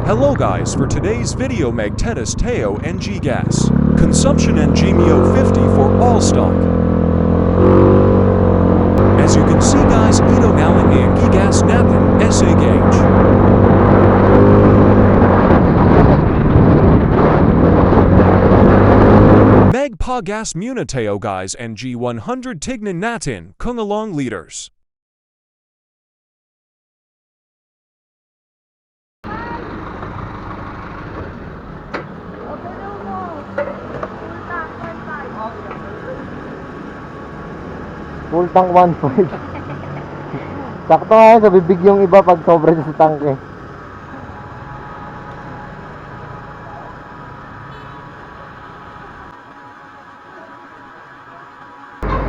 Hello guys, for today's video Magtetas Teo NG Gas. Consumption NG Mio 50 for all stock. As you can see guys, ito nalang NG gas natin, SA gauge. Magpa gas muna Teo guys NG 100 tignan natin, kung along liters. Full tank 1.5. Sakto nga sa bibig yung iba pag sobra sa tangke.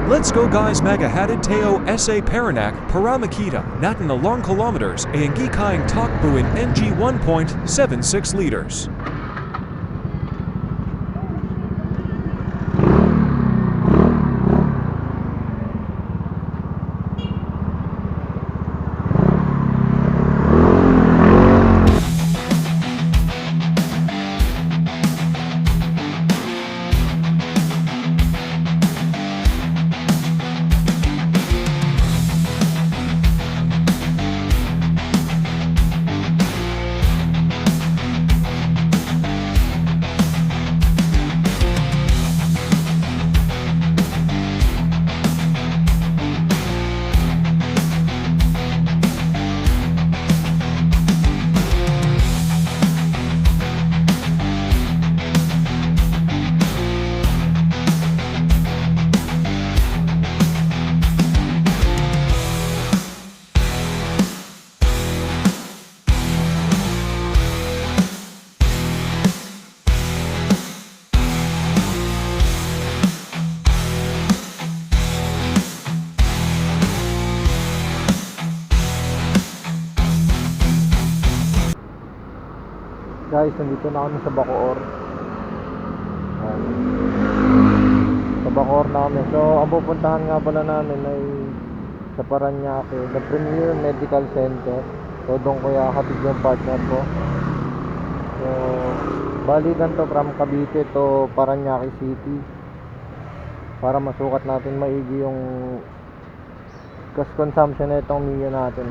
Let's go guys, Magahatid Teo SA Paranak Paramakita natin na long kilometers ANG Kaing Takbuin NG 1.76 liters. Guys, nandito na kami sa Bacoor. Sa Bacoor na kami. So, ang pupuntahan nga pala namin ay sa Parañaque, the Premier Medical Center. So, doon ko hatid yung partner ko. So, balikan to from Cavite to Parañaque City para masukat natin maigi yung gas consumption na itong Mio natin.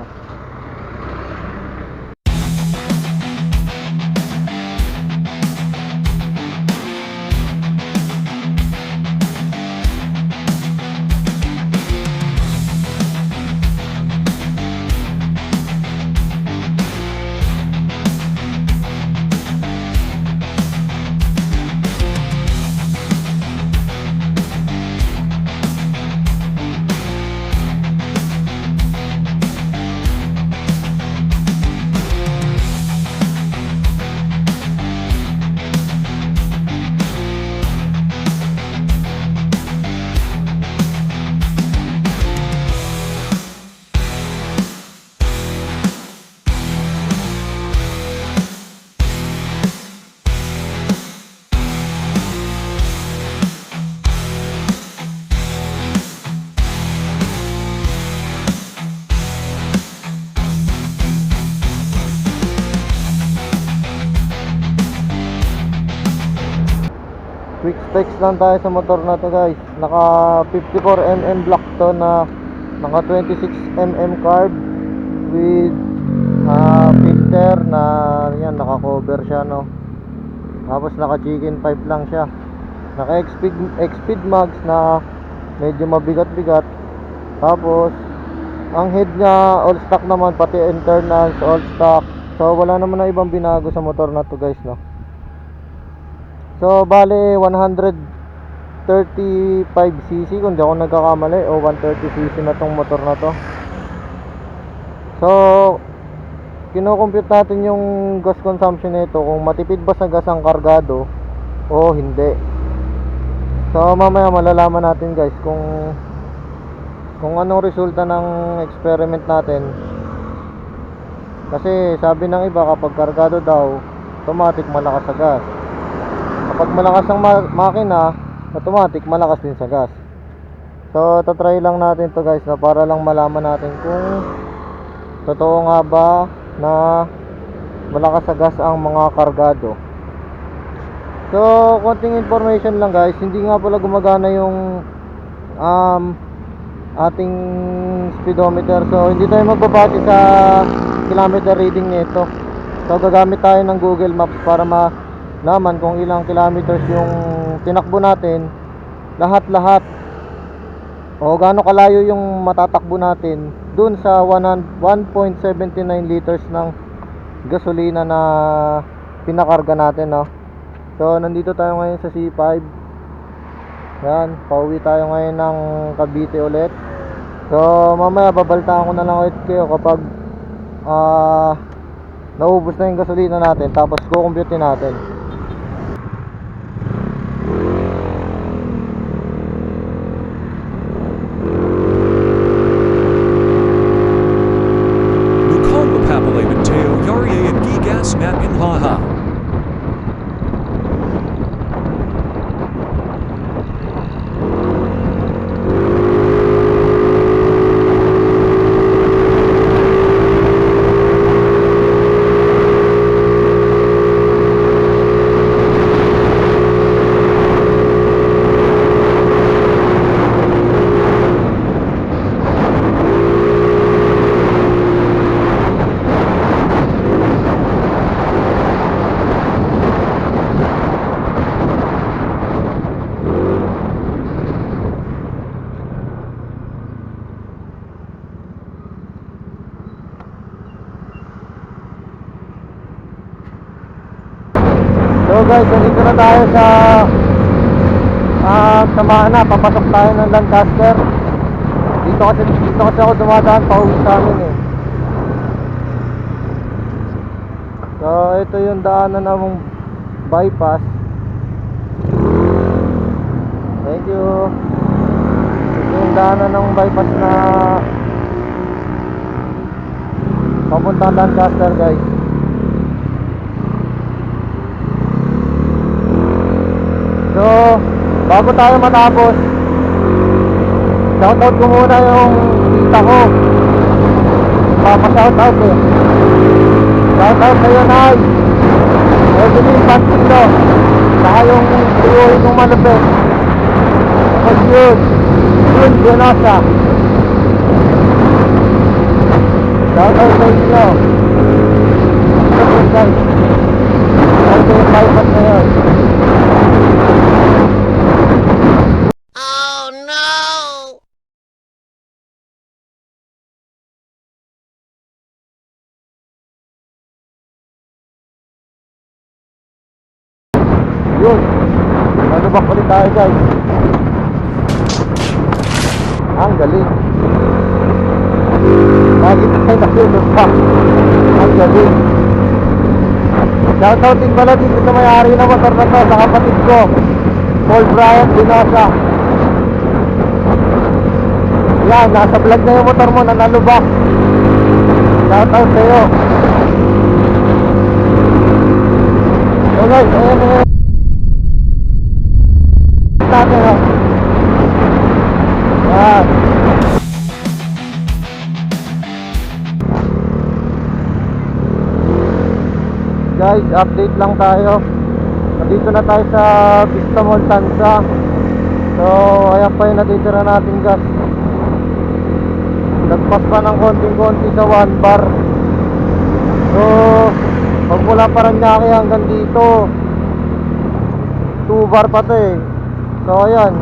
Quick specs lang tayo sa motor na to guys. Naka 54mm block to na naka 26mm carb with filter na yan, naka cover siya no. Tapos naka chicken pipe lang siya. Naka X-Speed mags na medyo mabigat-bigat. Tapos ang head niya all stock naman, pati internals all stock. So wala naman na ibang binago sa motor na to guys no. So bale 135cc kung di ako nagkakamali, o 130cc na tong motor na to. So kino-compute natin yung gas consumption nito kung matipid ba sa gas ang kargado o hindi. So mamaya malalaman natin guys kung anong resulta ng experiment natin. Kasi sabi ng iba kapag kargado daw automatic malakas sa gas. Kapag malakas ang makina, automatic malakas din sa gas. So tatry lang natin to guys na para lang malaman natin kung totoo nga ba na malakas sa gas ang mga kargado. So, konting information lang guys, hindi nga pala gumagana yung ating speedometer. So, hindi tayo magbabati sa kilometer reading nito. So, gagamit tayo ng Google Maps para malaman kung ilang kilometers yung tinakbo natin, lahat-lahat, o gaano kalayo yung matatakbo natin dun sa 1.79 liters ng gasolina na pinakarga natin, no? So, nandito tayo ngayon sa C5. Yan, pauwi tayo ngayon ng Cavite ulit. So, mamaya babaltaan ko na lang ulit kayo kapag naubos na yung gasolina natin, tapos kukumpute natin. Lukon Mapapalay Mateo Yarye and Gigas Mat in Laha. So guys, nandito na tayo sa Samana. Papasok tayo ng Lancaster. Dito kasi ako dumadaan pauwi sa amin eh. So ito yung daanan namong bypass. Thank you. Ito yung daanan ng bypass na papuntang Lancaster guys. So, bago tayo matapos, shoutout ko muna yung tita ko. Papa-shoutout eh. Shoutout sa'yo, Nay. Evelyn Pantilo. Saka yung tuyuhin kong malapit. Tapos yun, Buenosa. Shoutout sa inyo. Ito guys. Ito yung bypass na yun. Yun, nalubak ulit tayo guys. Ang galing. Lagi tayo nalulubak. Ang galing. Shoutout din pala dito sa may-ari na motor na to, sa kapatid ko, Paul Bryant Binosa. Yan, nasa vlog na yung motor mo na nalubak. Shoutout sa'yo. So guys, ayan natin o. Yan. Guys, update lang tayo. Nandito na tayo sa Vista Montanza. So, ayan pa yung natitira nating gas. Nagpas pa ng konting-konti sa 1 bar. So, pag mula Paranaque hanggang dito 2 bar pa to eh. So ayan,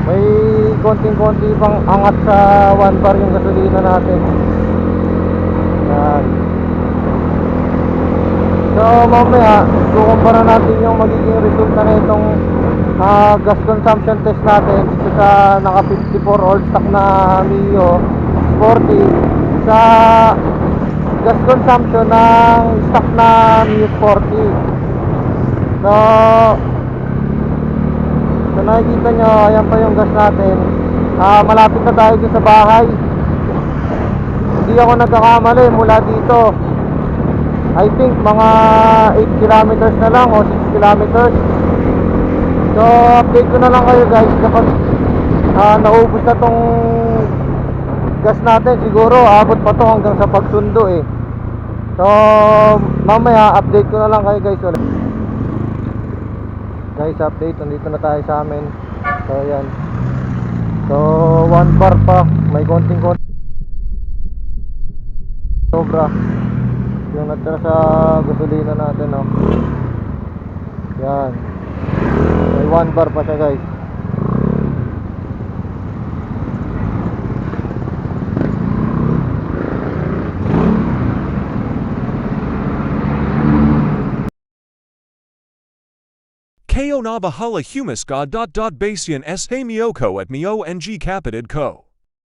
may konting-konti pang angat sa 1 bar yung gasolina natin. Yan. So mamaya kukumpara natin yung magiging resulta na itong gas consumption test natin dito sa naka 54 old stock na Mio Sporty sa gas consumption ng stock na Mio Sporty. So nakikita nyo, ayan pa yung gas natin. Malapit na tayo dun sa bahay. Hindi ako nagkakamali mula dito. I think mga 8 kilometers na lang o 6 kilometers. So update ko na lang kayo guys kapag naubos na tong gas natin. Siguro abot pa to hanggang sa Pagsundo eh. So, mamaya update ko na lang kayo guys ulit. Guys, update, nandito na tayo sa amin. So, yan. So, 1 bar pa. May konting sobra yung natira sa gasolina natin, no? Yan. May 1 bar pa siya guys. Ko Nabahala Humus God. Basian S. Hey Miyoko at Mio NG Capitid Co.